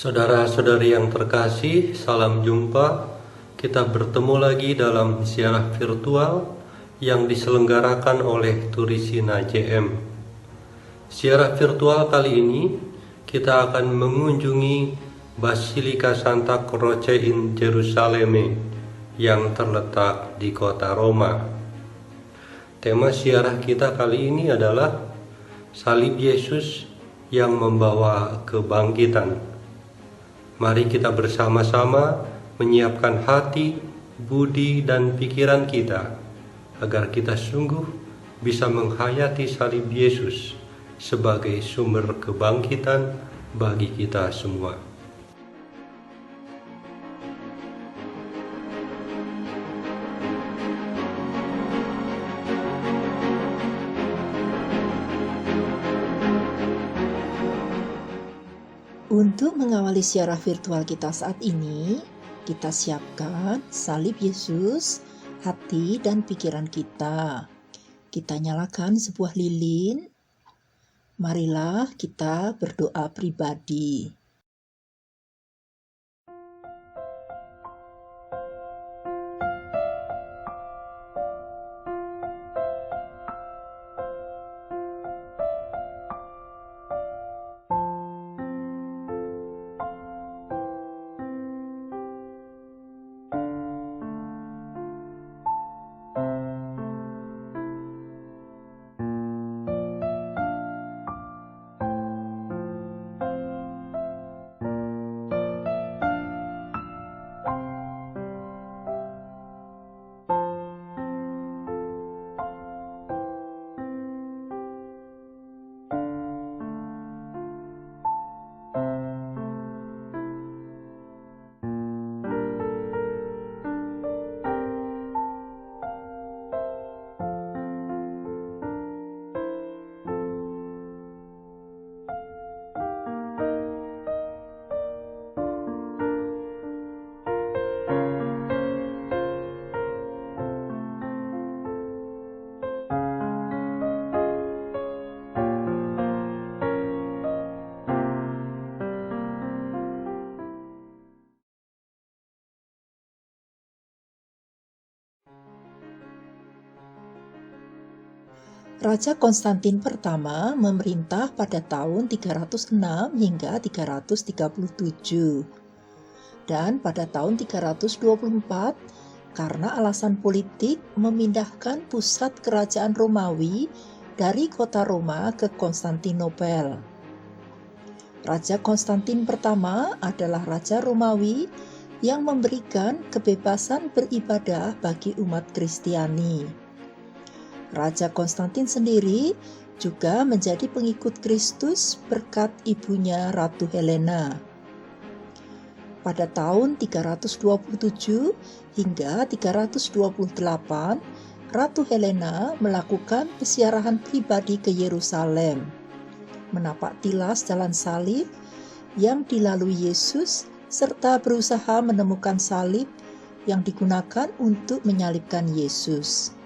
Saudara-saudari yang terkasih, salam jumpa. Kita bertemu lagi dalam siaran virtual yang diselenggarakan oleh Turisina JM. Siaran virtual kali ini kita akan mengunjungi Basilika Santa Croce in Gerusalemme yang terletak di kota Roma. Tema siaran kita kali ini adalah Salib Yesus yang membawa kebangkitan. Mari kita bersama-sama menyiapkan hati, budi, dan pikiran kita agar kita sungguh bisa menghayati salib Yesus sebagai sumber kebangkitan bagi kita semua. Untuk mengawali siaran virtual kita saat ini, kita siapkan salib Yesus, hati dan pikiran kita. Kita nyalakan sebuah lilin. Marilah kita berdoa pribadi. Raja Konstantin pertama memerintah pada tahun 306 hingga 337. Dan pada tahun 324, karena alasan politik memindahkan pusat kerajaan Romawi dari kota Roma ke Konstantinopel. Raja Konstantin pertama adalah Raja Romawi yang memberikan kebebasan beribadah bagi umat Kristiani. Raja Konstantin sendiri juga menjadi pengikut Kristus berkat ibunya Ratu Helena. Pada tahun 327 hingga 328, Ratu Helena melakukan pesiarahan pribadi ke Yerusalem, menapak tilas jalan salib yang dilalui Yesus, serta berusaha menemukan salib yang digunakan untuk menyalibkan Yesus.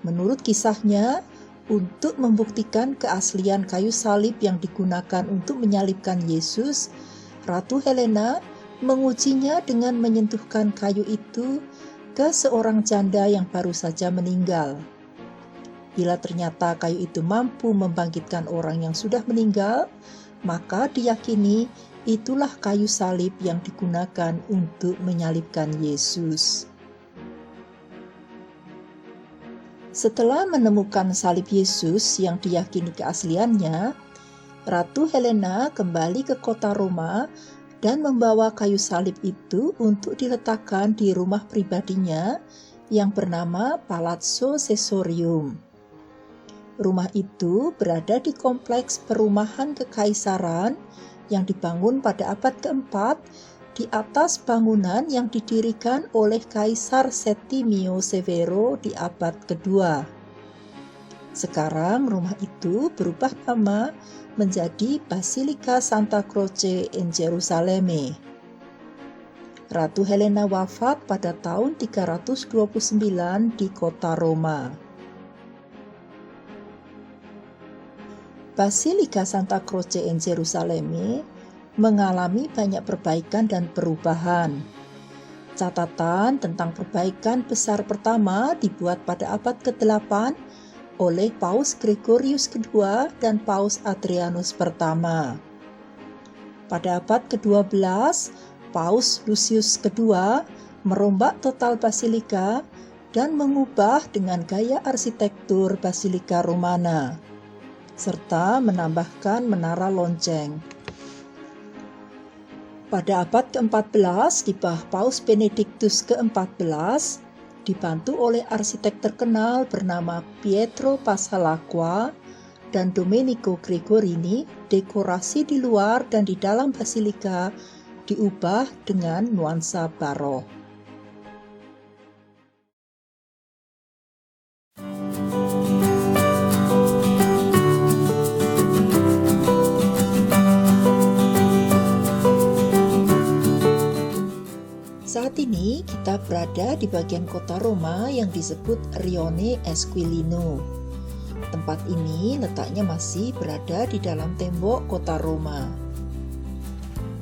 Menurut kisahnya, untuk membuktikan keaslian kayu salib yang digunakan untuk menyalibkan Yesus, Ratu Helena mengujinya dengan menyentuhkan kayu itu ke seorang janda yang baru saja meninggal. Bila ternyata kayu itu mampu membangkitkan orang yang sudah meninggal, maka diyakini itulah kayu salib yang digunakan untuk menyalibkan Yesus. Setelah menemukan salib Yesus yang diyakini keasliannya, Ratu Helena kembali ke kota Roma dan membawa kayu salib itu untuk diletakkan di rumah pribadinya yang bernama Palazzo Caesorium. Rumah itu berada di kompleks perumahan kekaisaran yang dibangun pada abad keempat di atas bangunan yang didirikan oleh Kaisar Septimio Severo di abad kedua. Sekarang rumah itu berubah nama menjadi Basilika Santa Croce in Gerusalemme. Ratu Helena wafat pada tahun 329 di kota Roma. Basilika Santa Croce in Gerusalemme mengalami banyak perbaikan dan perubahan. Catatan tentang perbaikan besar pertama dibuat pada abad ke-8 oleh Paus Gregorius II dan Paus Adrianus pertama. Pada abad ke-12, Paus Lucius II merombak total basilika dan mengubah dengan gaya arsitektur basilika Romana, serta menambahkan menara lonceng. Pada abad ke-14, di bawah Paus Benediktus ke-14, dibantu oleh arsitek terkenal bernama Pietro Passalacqua dan Domenico Gregorini, dekorasi di luar dan di dalam basilika diubah dengan nuansa barok. Saat ini kita berada di bagian kota Roma yang disebut Rione Esquilino. Tempat ini letaknya masih berada di dalam tembok kota Roma.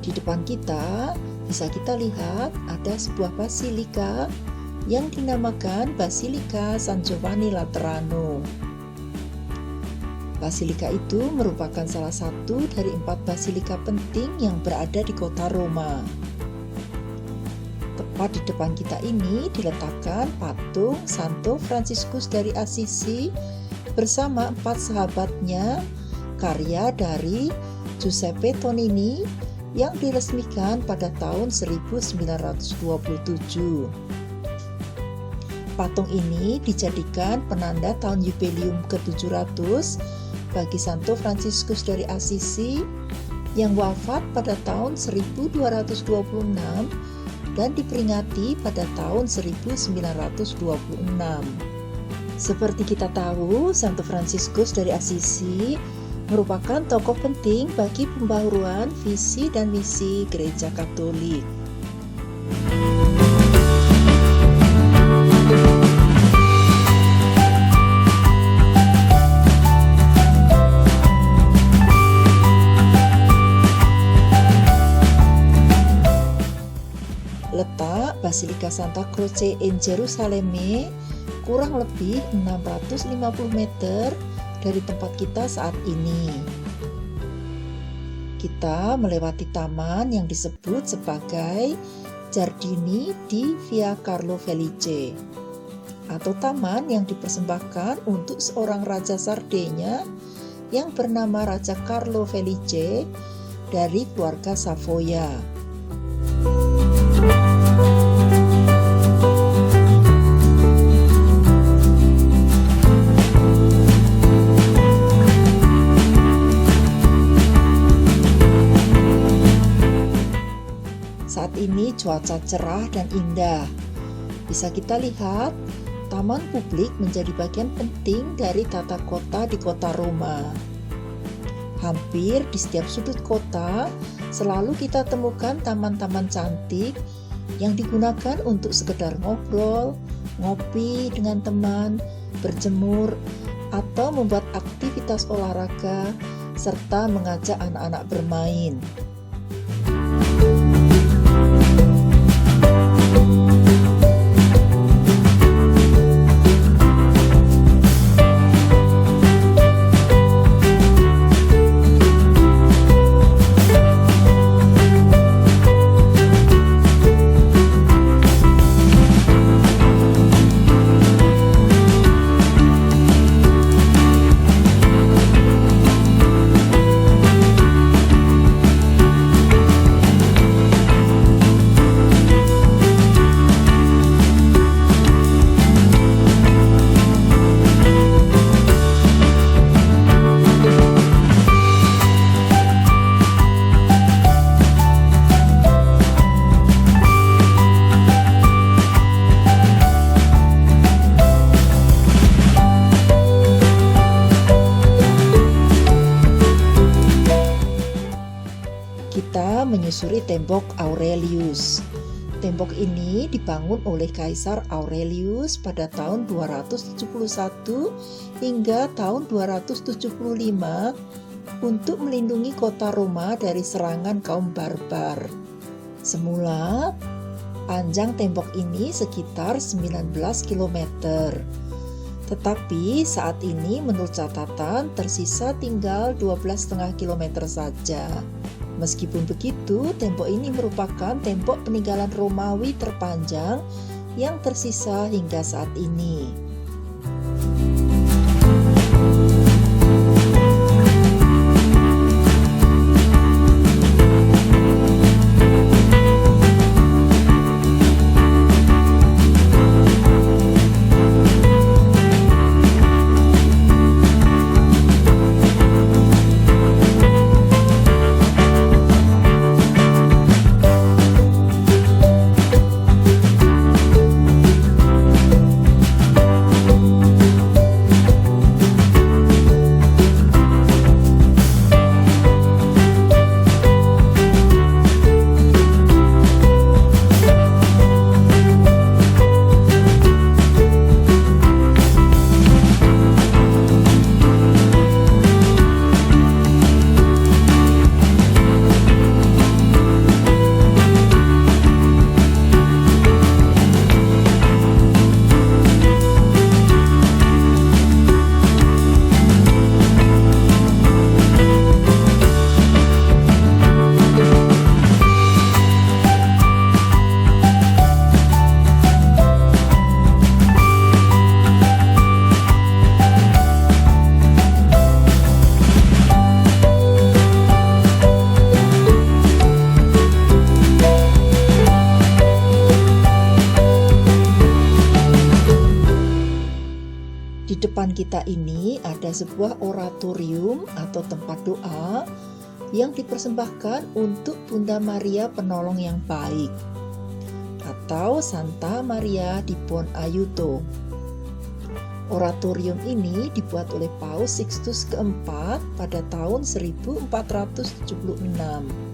Di depan kita bisa kita lihat ada sebuah basilika yang dinamakan Basilika San Giovanni Laterano. Basilika itu merupakan salah satu dari 4 basilika penting yang berada di kota Roma. Tepat di depan kita ini diletakkan patung Santo Fransiskus dari Assisi bersama 4 sahabatnya, karya dari Giuseppe Tonini yang diresmikan pada tahun 1927. Patung ini dijadikan penanda tahun jubileum ke-700 bagi Santo Fransiskus dari Assisi yang wafat pada tahun 1226 dan diperingati pada tahun 1926. Seperti kita tahu, Santo Fransiskus dari Assisi merupakan tokoh penting bagi pembaharuan visi dan misi Gereja Katolik. Letak Basilika Santa Croce in Gerusalemme kurang lebih 650 meter dari tempat kita saat ini. Kita melewati taman yang disebut sebagai Giardini di Via Carlo Felice, atau taman yang dipersembahkan untuk seorang raja Sardegna yang bernama Raja Carlo Felice dari keluarga Savoia. Saat ini cuaca cerah dan indah. Bisa kita lihat, taman publik menjadi bagian penting dari tata kota di kota Roma. Hampir di setiap sudut kota, selalu kita temukan taman-taman cantik yang digunakan untuk sekedar ngobrol, ngopi dengan teman, berjemur, atau membuat aktivitas olahraga, serta mengajak anak-anak bermain. Kita menyusuri tembok Aurelius. Tembok ini dibangun oleh Kaisar Aurelius pada tahun 271 hingga tahun 275 untuk melindungi kota Roma dari serangan kaum barbar. Semula, panjang tembok ini sekitar 19 km. Tetapi saat ini menurut catatan tersisa tinggal 12,5 km saja. Meskipun begitu, tembok ini merupakan tembok peninggalan Romawi terpanjang yang tersisa hingga saat ini. Di depan kita ini ada sebuah oratorium atau tempat doa yang dipersembahkan untuk Bunda Maria Penolong yang Baik atau Santa Maria di Buon Aiuto. Oratorium ini dibuat oleh Paus Sixtus keempat pada tahun 1476.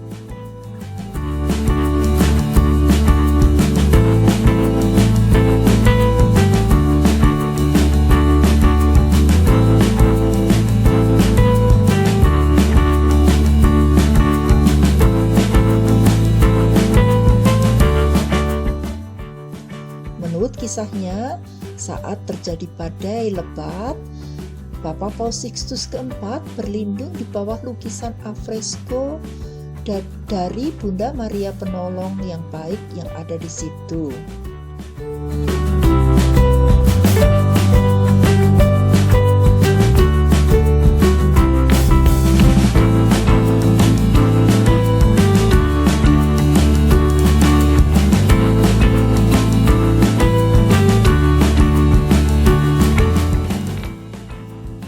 Menurut kisahnya, saat terjadi badai lebat, Bapak Paus Sixtus keempat berlindung di bawah lukisan afresko dari Bunda Maria Penolong yang Baik yang ada di situ.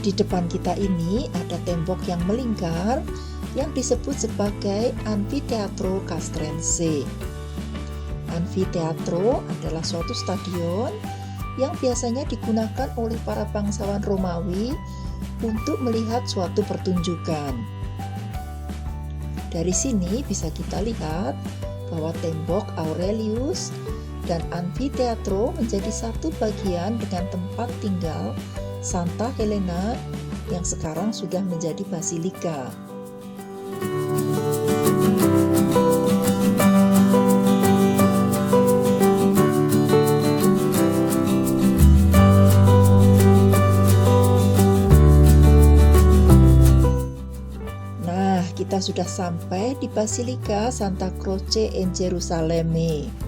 Di depan kita ini ada tembok yang melingkar yang disebut sebagai Anfiteatro Castrense. Anfiteatro adalah suatu stadion yang biasanya digunakan oleh para bangsawan Romawi untuk melihat suatu pertunjukan. Dari sini bisa kita lihat bahwa tembok Aurelius dan Anfiteatro menjadi satu bagian dengan tempat tinggal Santa Helena yang sekarang sudah menjadi basilika. Nah, kita sudah sampai di Basilika Santa Croce in Gerusalemme.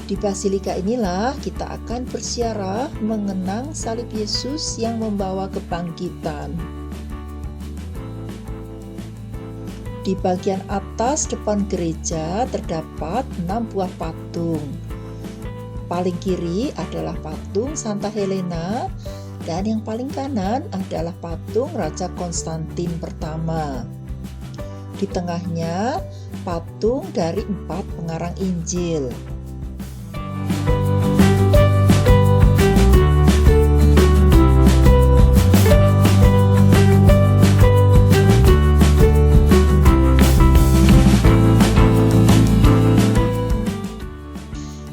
Di Basilika inilah kita akan berziarah mengenang salib Yesus yang membawa kebangkitan. Di bagian atas depan gereja terdapat 6 buah patung. Paling kiri adalah patung Santa Helena dan yang paling kanan adalah patung Raja Konstantin pertama. Di tengahnya patung dari 4 pengarang Injil.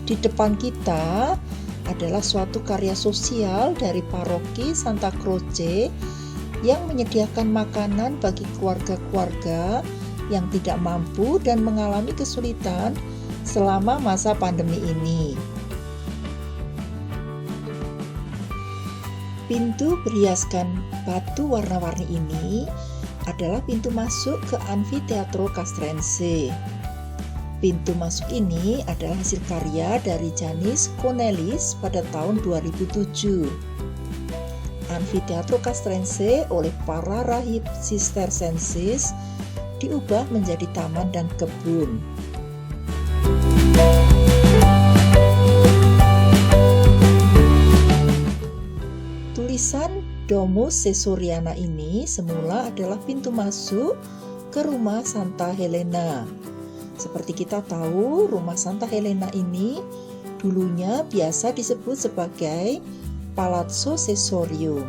Di depan kita adalah suatu karya sosial dari paroki Santa Croce yang menyediakan makanan bagi keluarga-keluarga yang tidak mampu dan mengalami kesulitan selama masa pandemi ini. Pintu berhiaskan batu warna-warni ini adalah pintu masuk ke Anfiteatro Castrense. Pintu masuk ini adalah hasil karya dari Janis Cornelis pada tahun 2007. Anfiteatro Castrense oleh para rahib Cisterciensis diubah menjadi taman dan kebun. Tulisan Domus Caesariana ini semula adalah pintu masuk ke rumah Santa Helena. Seperti kita tahu, rumah Santa Helena ini dulunya biasa disebut sebagai Palazzo Caesarium.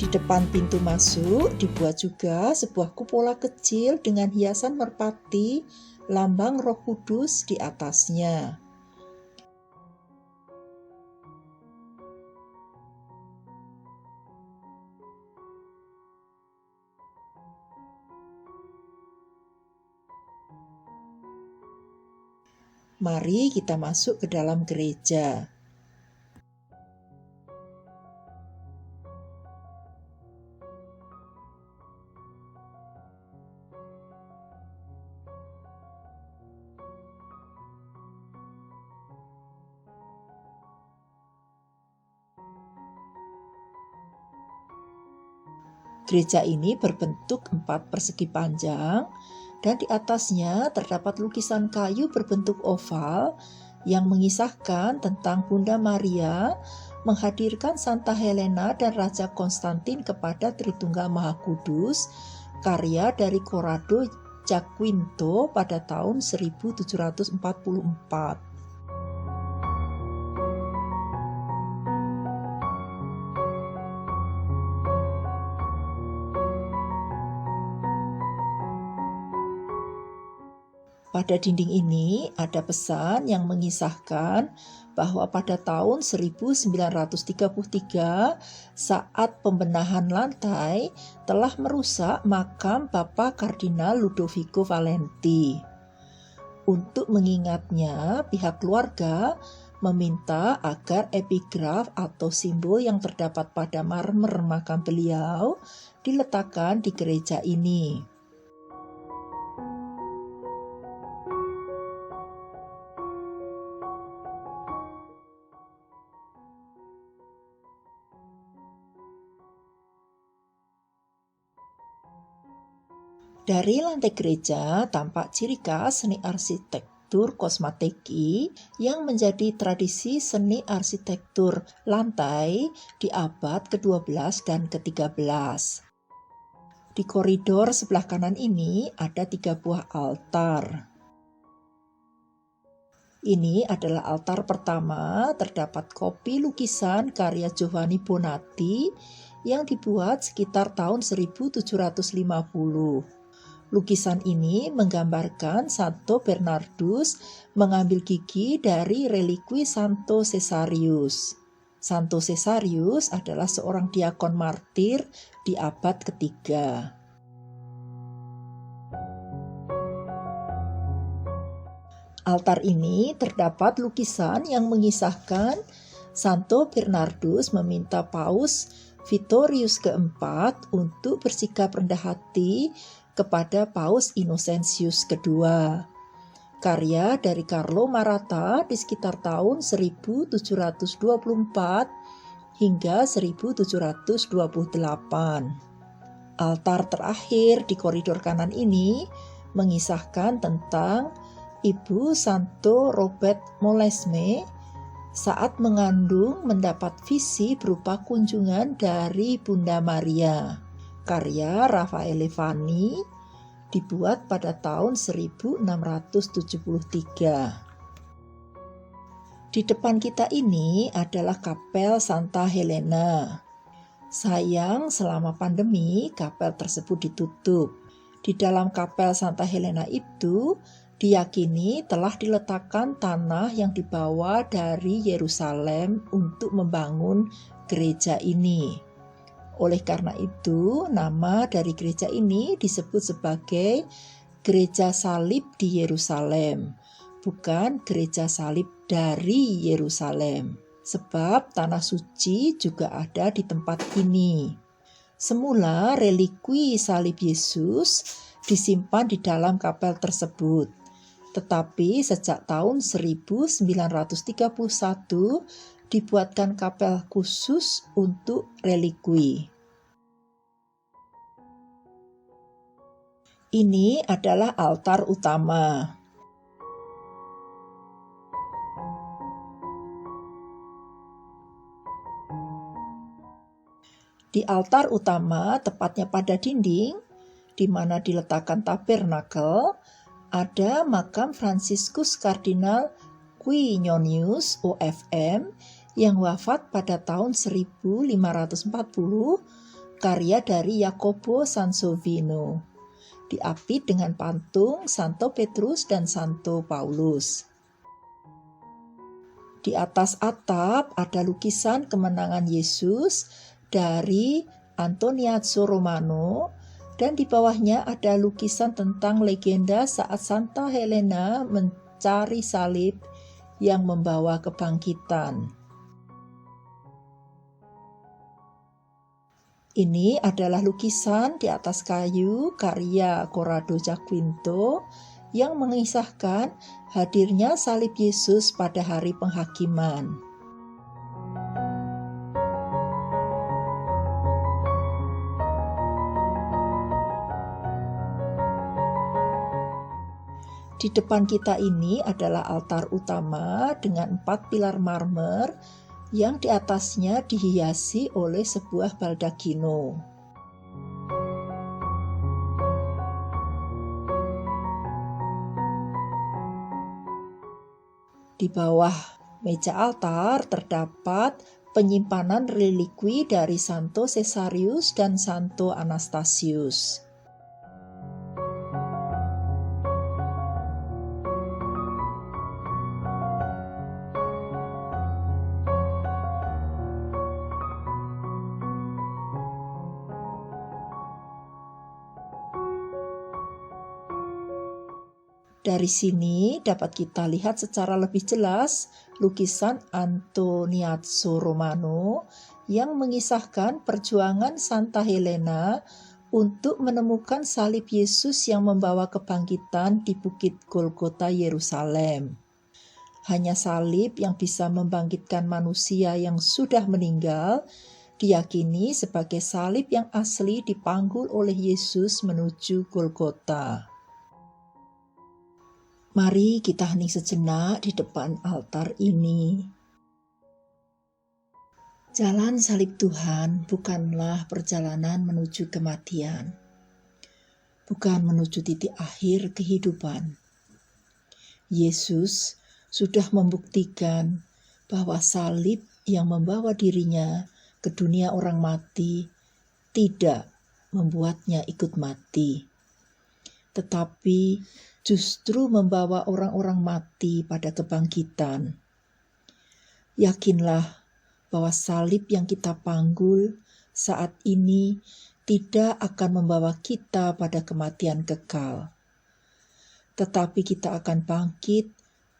Depan pintu masuk dibuat juga sebuah kupola kecil dengan hiasan merpati lambang Roh Kudus di atasnya. Mari kita masuk ke dalam gereja. Gereja ini berbentuk 4 persegi panjang dan di atasnya terdapat lukisan kayu berbentuk oval yang mengisahkan tentang Bunda Maria menghadirkan Santa Helena dan Raja Konstantin kepada Tritunggal Maha Kudus, karya dari Corrado Giaquinto pada tahun 1744. Pada dinding ini ada pesan yang mengisahkan bahwa pada tahun 1933 saat pembenahan lantai telah merusak makam Bapak Kardinal Ludovico Valenti. Untuk mengingatnya, pihak keluarga meminta agar epigraf atau simbol yang terdapat pada marmer makam beliau diletakkan di gereja ini. Dari lantai gereja tampak ciri khas seni arsitektur kosmatiki yang menjadi tradisi seni arsitektur lantai di abad ke-12 dan ke-13. Di koridor sebelah kanan ini ada 3 buah altar. Ini adalah altar pertama, terdapat kopi lukisan karya Giovanni Bonatti yang dibuat sekitar tahun 1750. Lukisan ini menggambarkan Santo Bernardus mengambil gigi dari relikwi Santo Caesarius. Santo Caesarius adalah seorang diakon martir di abad ketiga. Altar ini terdapat lukisan yang mengisahkan Santo Bernardus meminta Paus Vitorius keempat untuk bersikap rendah hati kepada Paus Innocentius II. Karya dari Carlo Maratta di sekitar tahun 1724 hingga 1728. Altar terakhir di koridor kanan ini mengisahkan tentang Ibu Santo Robert Molesme saat mengandung mendapat visi berupa kunjungan dari Bunda Maria. Karya Raffaele Vanni dibuat pada tahun 1673. Di depan kita ini adalah Kapel Santa Helena. Sayang, selama pandemi kapel tersebut ditutup. Di dalam Kapel Santa Helena itu diyakini telah diletakkan tanah yang dibawa dari Yerusalem untuk membangun gereja ini. Oleh karena itu, nama dari gereja ini disebut sebagai Gereja Salib di Yerusalem, bukan Gereja Salib dari Yerusalem. Sebab tanah suci juga ada di tempat ini. Semula relikwi salib Yesus disimpan di dalam kapel tersebut. Tetapi sejak tahun 1931 dibuatkan kapel khusus untuk relikwi. Ini adalah altar utama. Di altar utama, tepatnya pada dinding, di mana diletakkan tabernakel, ada makam Franciscus Kardinal Quiñones OFM yang wafat pada tahun 1540, karya dari Jacopo Sansovino, diapit dengan patung Santo Petrus dan Santo Paulus. Di atas atap ada lukisan kemenangan Yesus dari Antoniazzo Romano, dan di bawahnya ada lukisan tentang legenda saat Santa Helena mencari salib yang membawa kebangkitan. Ini adalah lukisan di atas kayu karya Corrado Giaquinto yang mengisahkan hadirnya salib Yesus pada hari penghakiman. Di depan kita ini adalah altar utama dengan 4 pilar marmer yang di atasnya dihiasi oleh sebuah baldakino. Di bawah meja altar terdapat penyimpanan relikwi dari Santo Caesarius dan Santo Anastasius. Dari sini dapat kita lihat secara lebih jelas lukisan Antoniazzo Romano yang mengisahkan perjuangan Santa Helena untuk menemukan salib Yesus yang membawa kebangkitan di Bukit Golgota Yerusalem. Hanya salib yang bisa membangkitkan manusia yang sudah meninggal diyakini sebagai salib yang asli dipanggul oleh Yesus menuju Golgota. Mari kita hening sejenak di depan altar ini. Jalan salib Tuhan bukanlah perjalanan menuju kematian, bukan menuju titik akhir kehidupan. Yesus sudah membuktikan bahwa salib yang membawa dirinya ke dunia orang mati tidak membuatnya ikut mati, tetapi justru membawa orang-orang mati pada kebangkitan. Yakinlah bahwa salib yang kita panggul saat ini tidak akan membawa kita pada kematian kekal, tetapi kita akan bangkit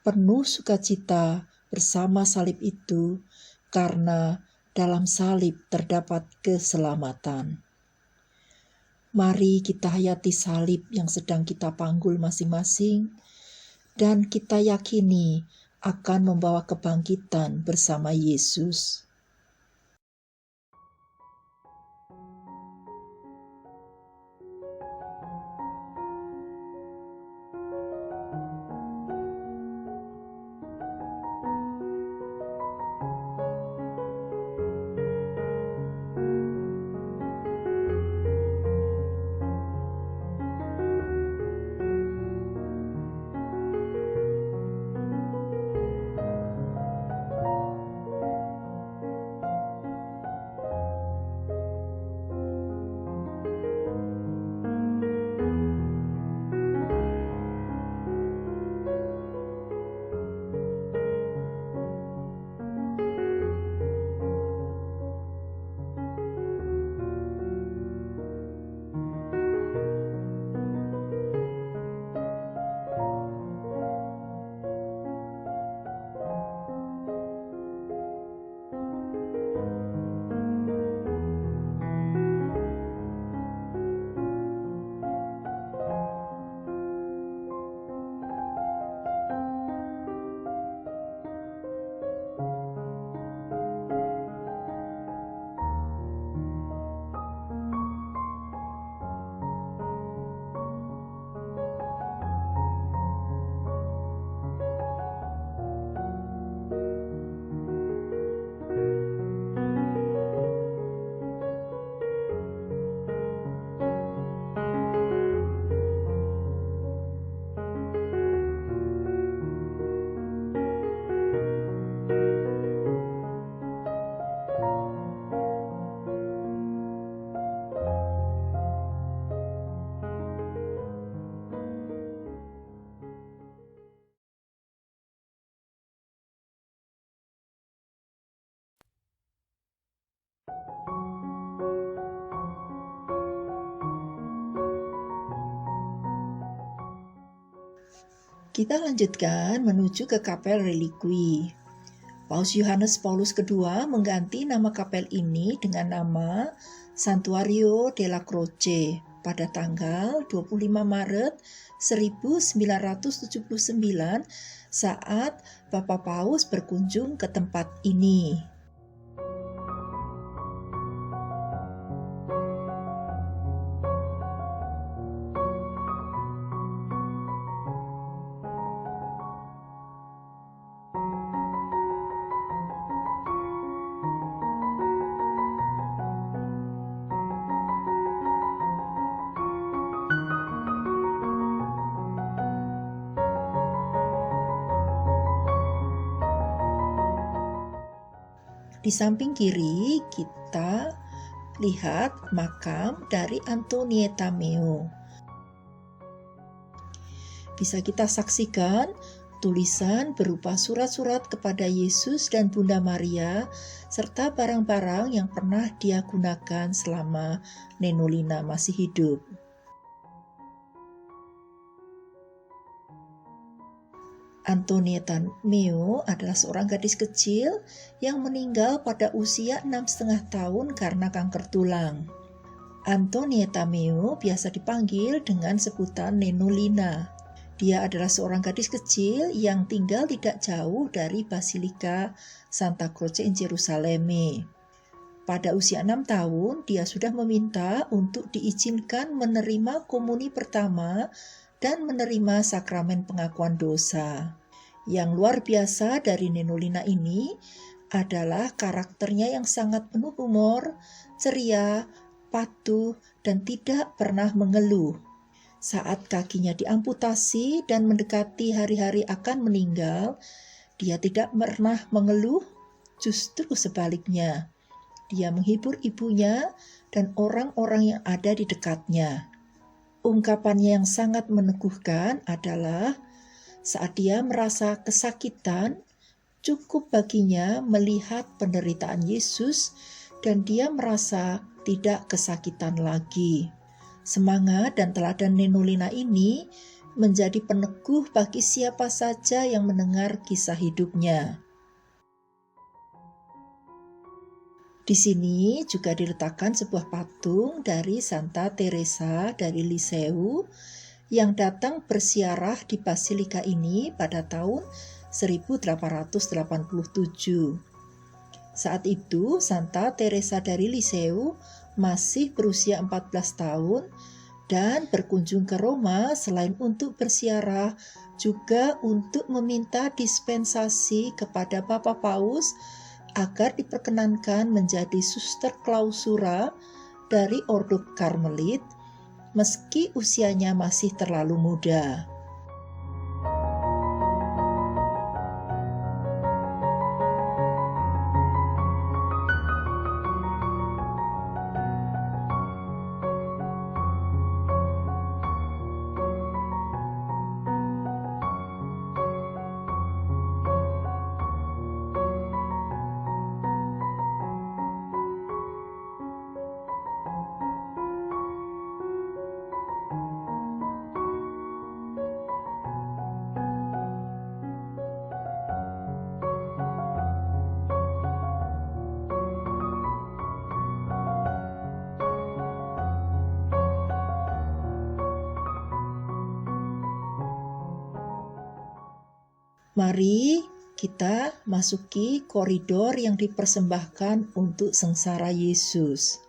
penuh sukacita bersama salib itu, karena dalam salib terdapat keselamatan. Mari kita hayati salib yang sedang kita panggul masing-masing, dan kita yakini akan membawa kebangkitan bersama Yesus. Kita lanjutkan menuju ke kapel relikwi. Paus Yohanes Paulus II mengganti nama kapel ini dengan nama Santuario della Croce pada tanggal 25 Maret 1979 saat Bapak Paus berkunjung ke tempat ini. Di samping kiri kita lihat makam dari Antonietta Meo. Bisa kita saksikan tulisan berupa surat-surat kepada Yesus dan Bunda Maria serta barang-barang yang pernah dia gunakan selama Nenolina masih hidup. Antonietta Meo adalah seorang gadis kecil yang meninggal pada usia 6,5 tahun karena kanker tulang. Antonietta Meo biasa dipanggil dengan sebutan Nenolina. Dia adalah seorang gadis kecil yang tinggal tidak jauh dari Basilika Santa Croce in Gerusalemme. Pada usia 6 tahun, dia sudah meminta untuk diizinkan menerima komuni pertama dan menerima sakramen pengakuan dosa. Yang luar biasa dari Nenolina ini adalah karakternya yang sangat penuh humor, ceria, patuh, dan tidak pernah mengeluh. Saat kakinya diamputasi dan mendekati hari-hari akan meninggal, dia tidak pernah mengeluh, justru sebaliknya. Dia menghibur ibunya dan orang-orang yang ada di dekatnya. Ungkapannya yang sangat meneguhkan adalah saat dia merasa kesakitan, cukup baginya melihat penderitaan Yesus dan dia merasa tidak kesakitan lagi. Semangat dan teladan Nenolina ini menjadi peneguh bagi siapa saja yang mendengar kisah hidupnya. Di sini juga diletakkan sebuah patung dari Santa Teresa dari Lisieux yang datang bersiarah di Basilika ini pada tahun 1887. Saat itu Santa Teresa dari Lisieux masih berusia 14 tahun dan berkunjung ke Roma selain untuk bersiarah juga untuk meminta dispensasi kepada Papa Paus agar diperkenankan menjadi suster klausura dari Ordo Karmelit meski usianya masih terlalu muda. Mari kita masuki koridor yang dipersembahkan untuk sengsara Yesus.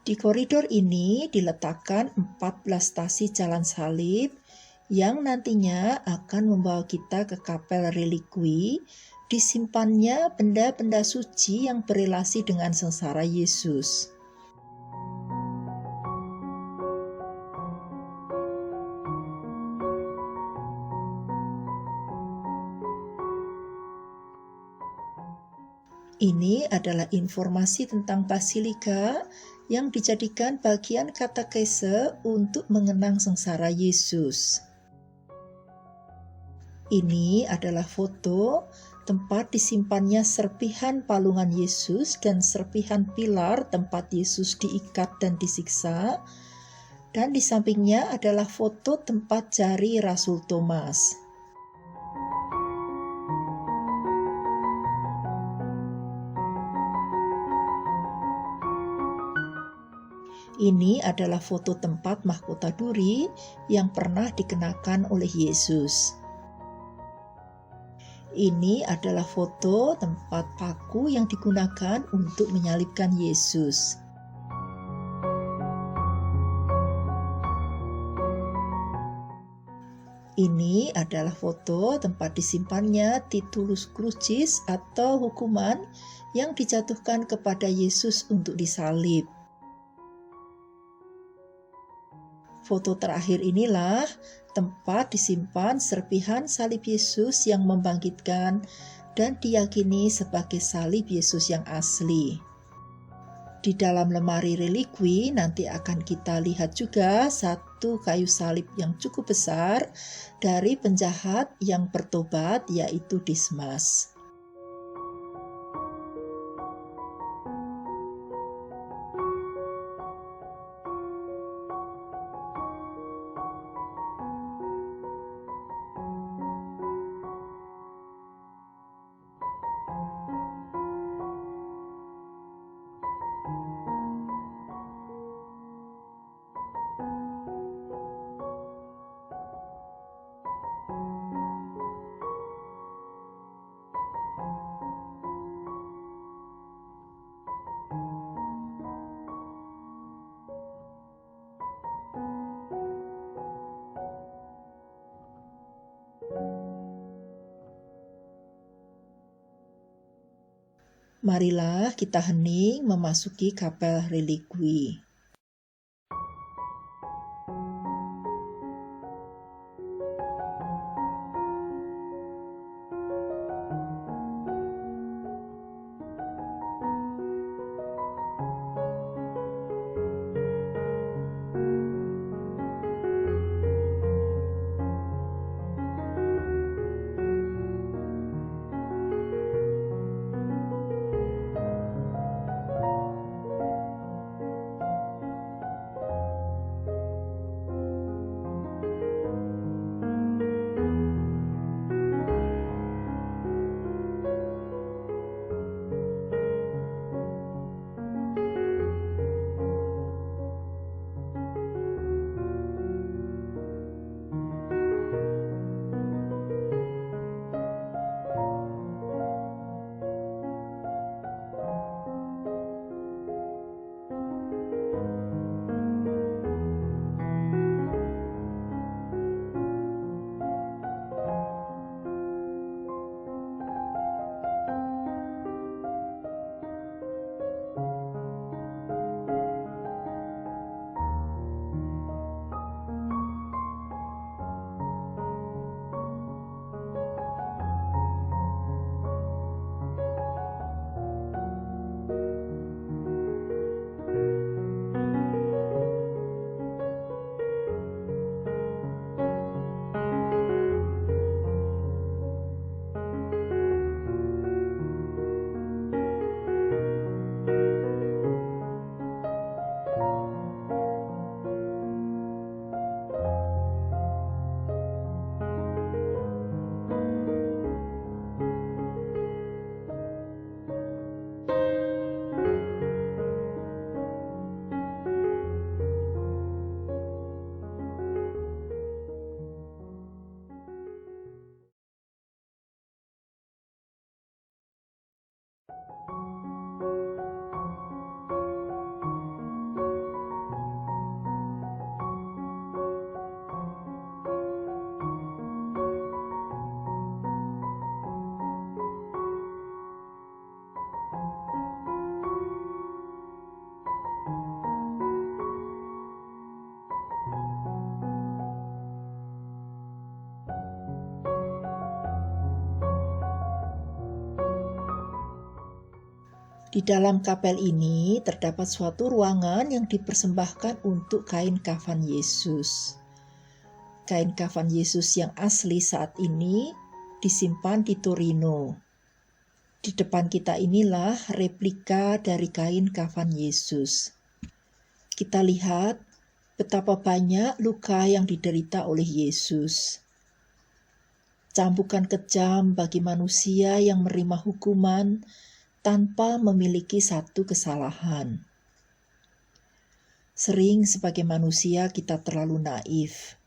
Di koridor ini diletakkan 14 stasi jalan salib yang nantinya akan membawa kita ke kapel relikwi, disimpannya benda-benda suci yang berelasi dengan sengsara Yesus. Ini adalah informasi tentang Basilika yang dijadikan bagian katekese untuk mengenang sengsara Yesus. Ini adalah foto tempat disimpannya serpihan palungan Yesus dan serpihan pilar tempat Yesus diikat dan disiksa. Dan di sampingnya adalah foto tempat jari Rasul Thomas. Ini adalah foto tempat mahkota duri yang pernah dikenakan oleh Yesus. Ini adalah foto tempat paku yang digunakan untuk menyalibkan Yesus. Ini adalah foto tempat disimpannya titulus crucis atau hukuman yang dijatuhkan kepada Yesus untuk disalib. Foto terakhir inilah tempat disimpan serpihan salib Yesus yang membangkitkan dan diyakini sebagai salib Yesus yang asli. Di dalam lemari relikwi nanti akan kita lihat juga satu kayu salib yang cukup besar dari penjahat yang bertobat, yaitu Dismas. Marilah kita hening memasuki kapel relikwi. Di dalam kapel ini terdapat suatu ruangan yang dipersembahkan untuk kain kafan Yesus. Kain kafan Yesus yang asli saat ini disimpan di Torino. Di depan kita inilah replika dari kain kafan Yesus. Kita lihat betapa banyak luka yang diderita oleh Yesus. Cambukan kejam bagi manusia yang menerima hukuman tanpa memiliki satu kesalahan. Sering sebagai manusia kita terlalu naif.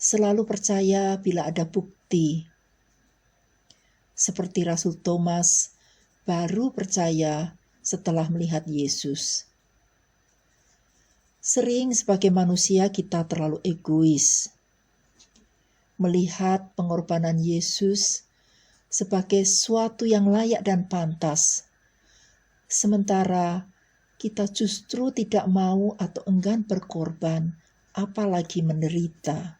Selalu percaya bila ada bukti. Seperti Rasul Thomas baru percaya setelah melihat Yesus. Sering sebagai manusia kita terlalu egois. Melihat pengorbanan Yesus sebagai suatu yang layak dan pantas. Sementara kita justru tidak mau atau enggan berkorban, apalagi menderita.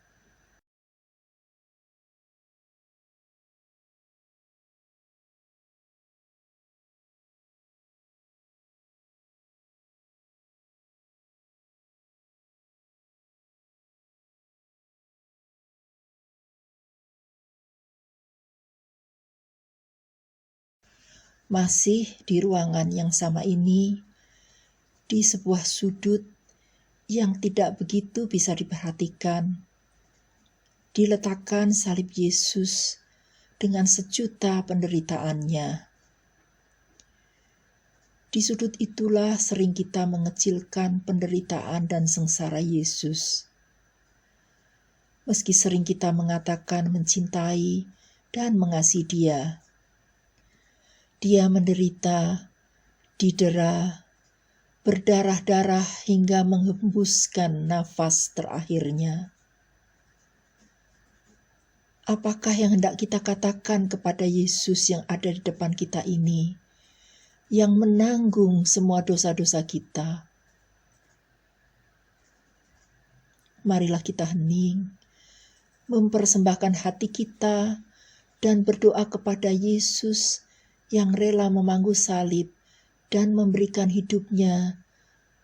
Masih di ruangan yang sama ini, di sebuah sudut yang tidak begitu bisa diperhatikan, diletakkan salib Yesus dengan sejuta penderitaannya. Di sudut itulah sering kita mengecilkan penderitaan dan sengsara Yesus. Meski sering kita mengatakan mencintai dan mengasihi Dia, Dia menderita, didera, berdarah-darah hingga menghembuskan nafas terakhirnya. Apakah yang hendak kita katakan kepada Yesus yang ada di depan kita ini, yang menanggung semua dosa-dosa kita? Marilah kita hening, mempersembahkan hati kita, dan berdoa kepada Yesus yang rela memangku salib dan memberikan hidupnya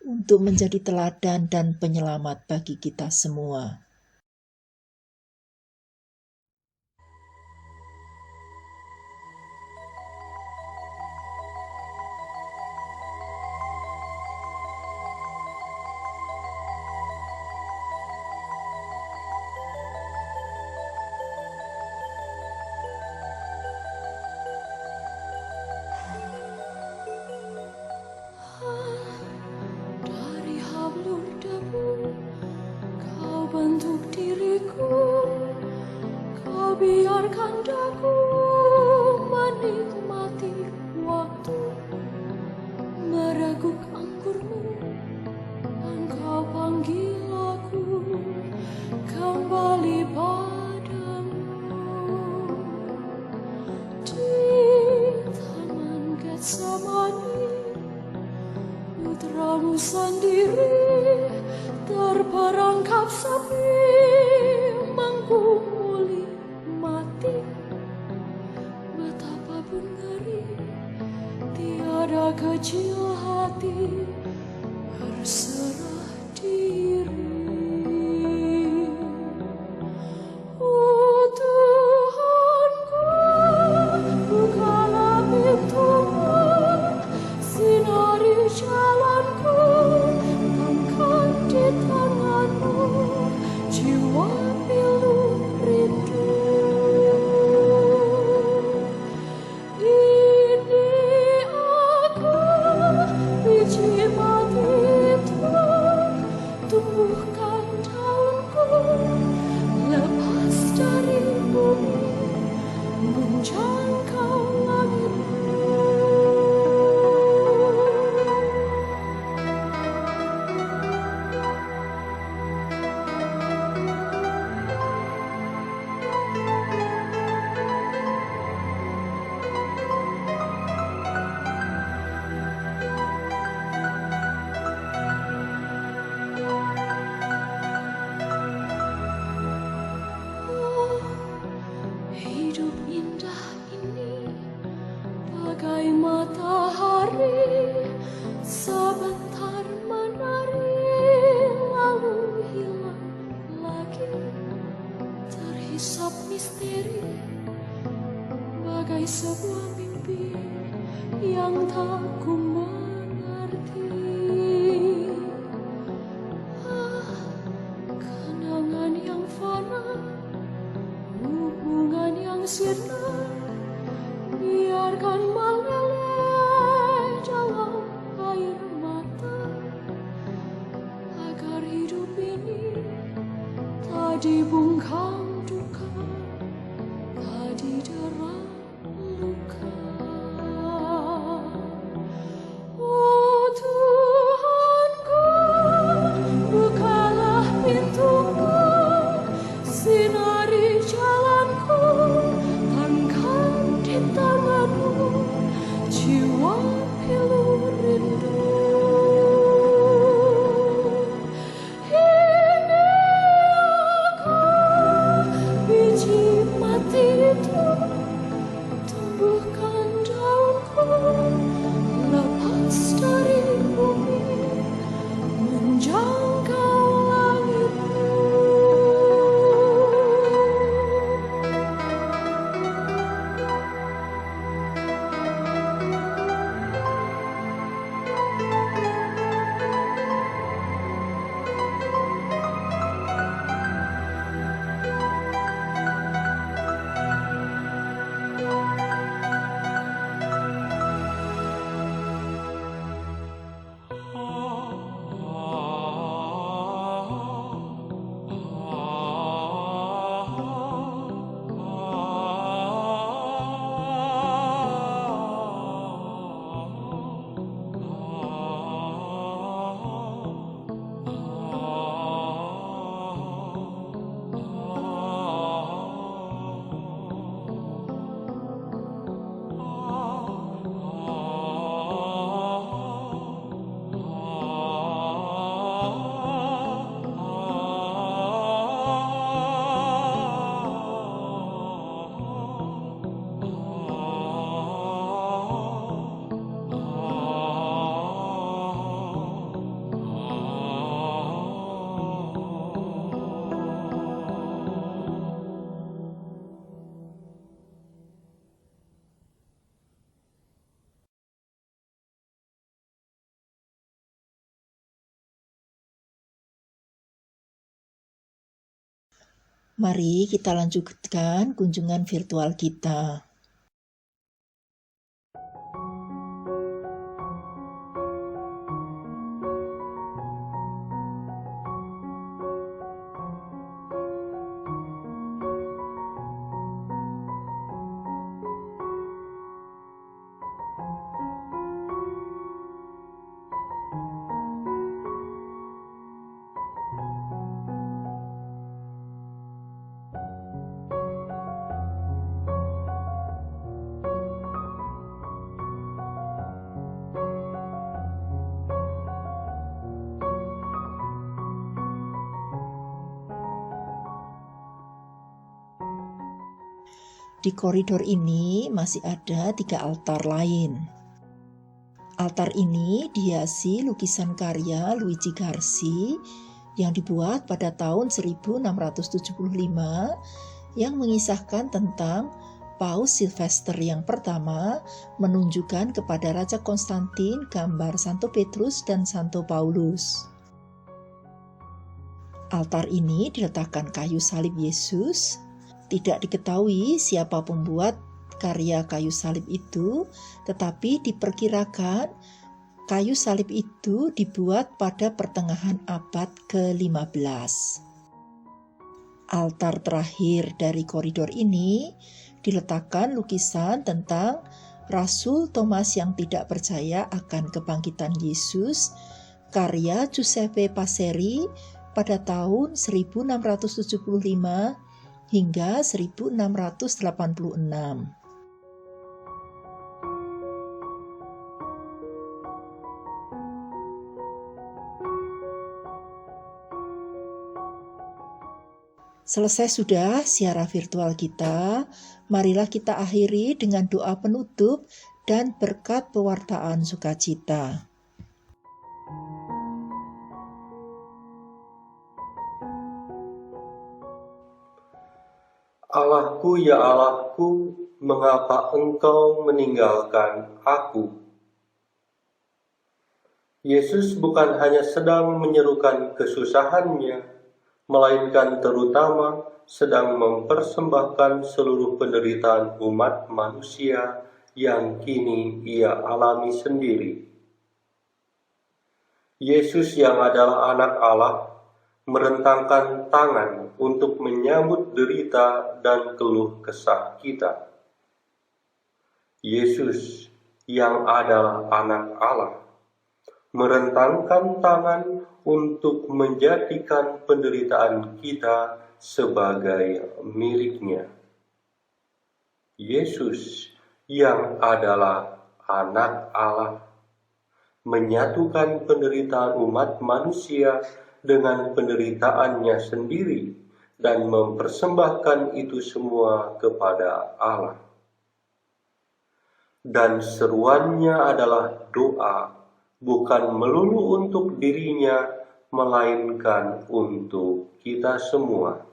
untuk menjadi teladan dan penyelamat bagi kita semua. Bentuk diriku, kau biarkan daku menikmati waktu, mereguk anggurmu, engkau panggil aku kembali padamu. Di taman Getsemani, putramu sendiri terperangkap sapi menggumuli mati. Betapapun ngeri, tiada kecil hati berserah diri. Oh Tuhanku, bukalah pintumu, sinari jalanku, di tanganmu jiwa pilu rindu. Ini aku terusap misteri bagai sebuah mimpi yang tak ku mengerti. Kenangan yang fana, hubungan yang sirna, biarkan meleleh dalam air mata, agar hidup ini tak dibungkam duka, tak didera luka. Oh Tuhanku, bukalah pintumu, sinari jalanku, angkat di tanganmu jiwa pilu rindu. Ini aku, biji mati itu, tumbuhkan daunku, lepas dari bumi, menjangkau langitmu. Mari kita lanjutkan kunjungan virtual kita. Di koridor ini masih ada 3 altar lain. Altar ini dihiasi lukisan karya Luigi Garci yang dibuat pada tahun 1675 yang mengisahkan tentang Paus Sylvester yang pertama menunjukkan kepada Raja Konstantin gambar Santo Petrus dan Santo Paulus. Altar ini diletakkan kayu salib Yesus. Tidak diketahui siapa pembuat karya kayu salib itu, tetapi diperkirakan kayu salib itu dibuat pada pertengahan abad ke-15. Altar terakhir dari koridor ini diletakkan lukisan tentang Rasul Thomas yang tidak percaya akan kebangkitan Yesus, karya Giuseppe Passeri pada tahun 1675 hingga 1686. Selesai sudah siaran virtual kita, marilah kita akhiri dengan doa penutup dan berkat pewartaan sukacita. Allahku, ya Allahku, mengapa Engkau meninggalkan aku? Yesus bukan hanya sedang menyerukan kesusahannya, melainkan terutama sedang mempersembahkan seluruh penderitaan umat manusia yang kini Ia alami sendiri. Yesus yang adalah anak Allah merentangkan tangan untuk menyambut derita dan keluh kesah kita. Yesus yang adalah anak Allah merentangkan tangan untuk menjadikan penderitaan kita sebagai miliknya. Yesus yang adalah anak Allah menyatukan penderitaan umat manusia dengan penderitaannya sendiri dan mempersembahkan itu semua kepada Allah. Dan seruannya adalah doa, bukan melulu untuk dirinya, melainkan untuk kita semua.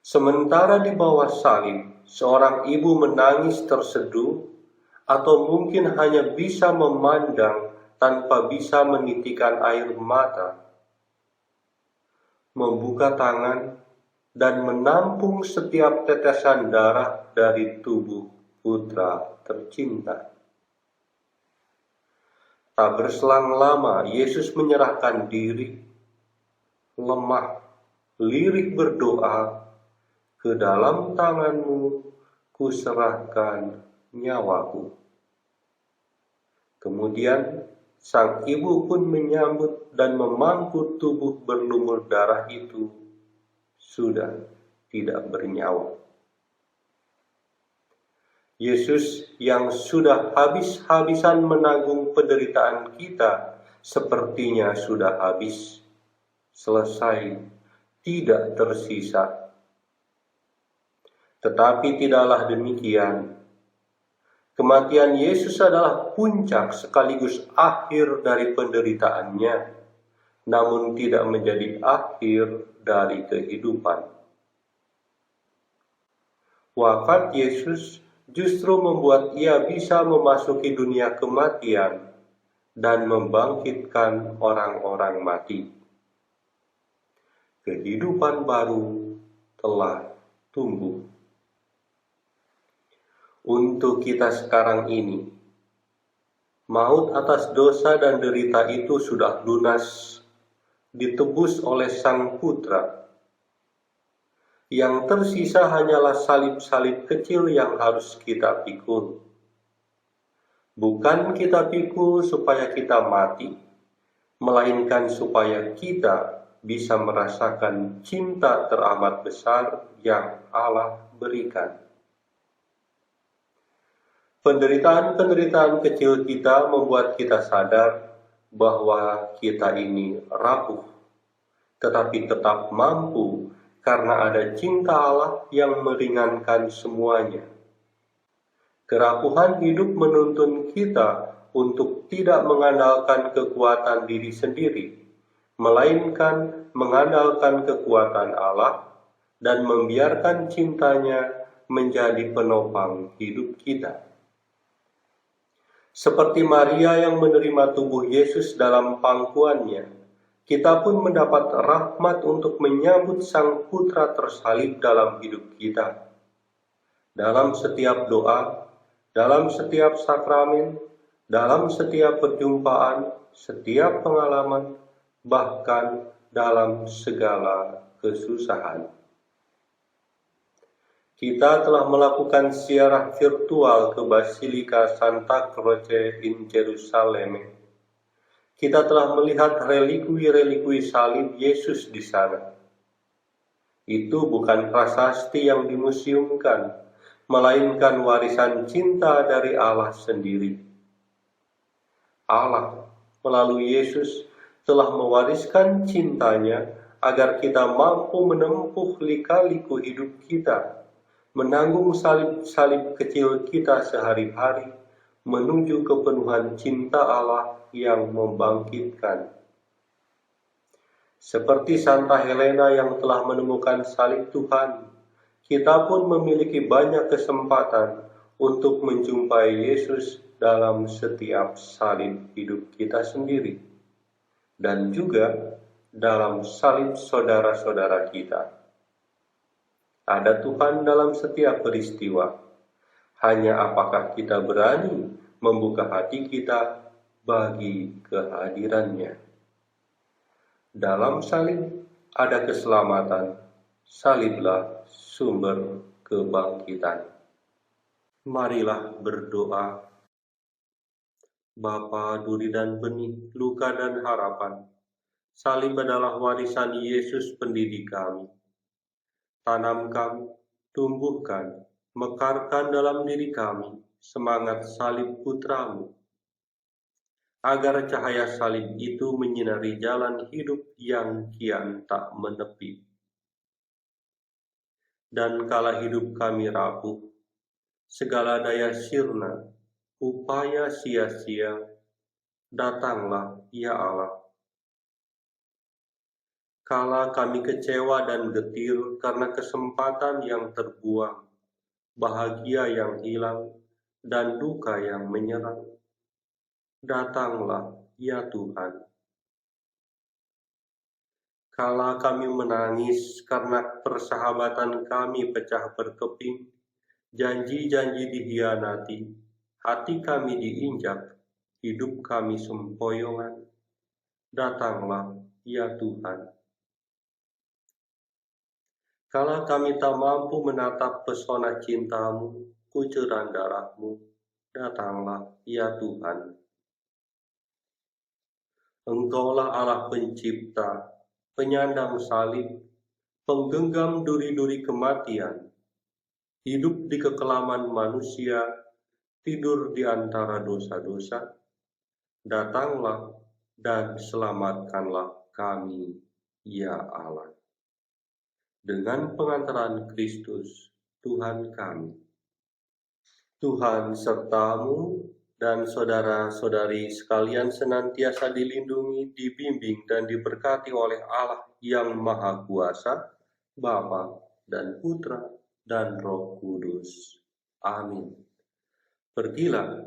Sementara di bawah salib, seorang ibu menangis terseduh, atau mungkin hanya bisa memandang tanpa bisa menitikan air mata, membuka tangan dan menampung setiap tetesan darah dari tubuh putra tercinta. Tak berselang lama, Yesus menyerahkan diri, lemah, lirih berdoa, "Ke dalam tangan-Mu kuserahkan nyawaku." Kemudian sang ibu pun menyambut dan memangku tubuh berlumur darah itu sudah tidak bernyawa. Yesus yang sudah habis-habisan menanggung penderitaan kita sepertinya sudah habis, selesai, tidak tersisa. Tetapi tidaklah demikian. Kematian Yesus adalah puncak sekaligus akhir dari penderitaannya, namun tidak menjadi akhir dari kehidupan. Wafat Yesus justru membuat Ia bisa memasuki dunia kematian dan membangkitkan orang-orang mati. Kehidupan baru telah tumbuh. Untuk kita sekarang ini, maut atas dosa dan derita itu sudah lunas, ditebus oleh Sang Putra. Yang tersisa hanyalah salib-salib kecil yang harus kita pikul. Bukan kita pikul supaya kita mati, melainkan supaya kita bisa merasakan cinta teramat besar yang Allah berikan. Penderitaan-penderitaan kecil kita membuat kita sadar bahwa kita ini rapuh, tetapi tetap mampu karena ada cinta Allah yang meringankan semuanya. Kerapuhan hidup menuntun kita untuk tidak mengandalkan kekuatan diri sendiri, melainkan mengandalkan kekuatan Allah dan membiarkan cintanya menjadi penopang hidup kita. Seperti Maria yang menerima tubuh Yesus dalam pangkuannya, kita pun mendapat rahmat untuk menyambut Sang Putra tersalib dalam hidup kita. Dalam setiap doa, dalam setiap sakramen, dalam setiap perjumpaan, setiap pengalaman, bahkan dalam segala kesusahan. Kita telah melakukan ziarah virtual ke Basilika Santa Croce in Jerusalem. Kita telah melihat relikui-relikui salib Yesus di sana. Itu bukan prasasti yang dimuseumkan, melainkan warisan cinta dari Allah sendiri. Allah melalui Yesus telah mewariskan cintanya agar kita mampu menempuh lika-liku hidup kita, menanggung salib-salib kecil kita sehari-hari, menuju kepenuhan cinta Allah yang membangkitkan. Seperti Santa Helena yang telah menemukan salib Tuhan, kita pun memiliki banyak kesempatan untuk menjumpai Yesus dalam setiap salib hidup kita sendiri, dan juga dalam salib saudara-saudara kita. Ada Tuhan dalam setiap peristiwa. Hanya apakah kita berani membuka hati kita bagi kehadirannya. Dalam salib ada keselamatan, saliblah sumber kebangkitan. Marilah berdoa. Bapa, duri dan benih, luka dan harapan, salib adalah warisan Yesus pendidik kami. Tanamkan, tumbuhkan, mekarkan dalam diri kami semangat salib putramu, agar cahaya salib itu menyinari jalan hidup yang kian tak menepi. Dan kala hidup kami rapuh, segala daya sirna, upaya sia-sia, datanglah ya Allah. Kala kami kecewa dan getir karena kesempatan yang terbuang, bahagia yang hilang, dan duka yang menyerang, datanglah ya Tuhan. Kala kami menangis karena persahabatan kami pecah berkeping, janji-janji dihianati, hati kami diinjak, hidup kami sempoyongan, datanglah ya Tuhan. Kala kami tak mampu menatap pesona cintamu, kucuran darahmu, datanglah ya Tuhan. Engkaulah Allah pencipta, penyandang salib, penggenggam duri-duri kematian, hidup di kekelaman manusia, tidur di antara dosa-dosa. Datanglah dan selamatkanlah kami, ya Allah. Dengan pengantaran Kristus, Tuhan kami. Tuhan sertamu dan saudara-saudari sekalian senantiasa dilindungi, dibimbing, dan diberkati oleh Allah yang Maha Kuasa, Bapa dan Putra dan Roh Kudus. Amin. Pergilah,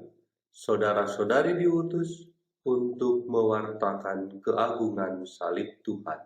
saudara-saudari diutus untuk mewartakan keagungan salib Tuhan.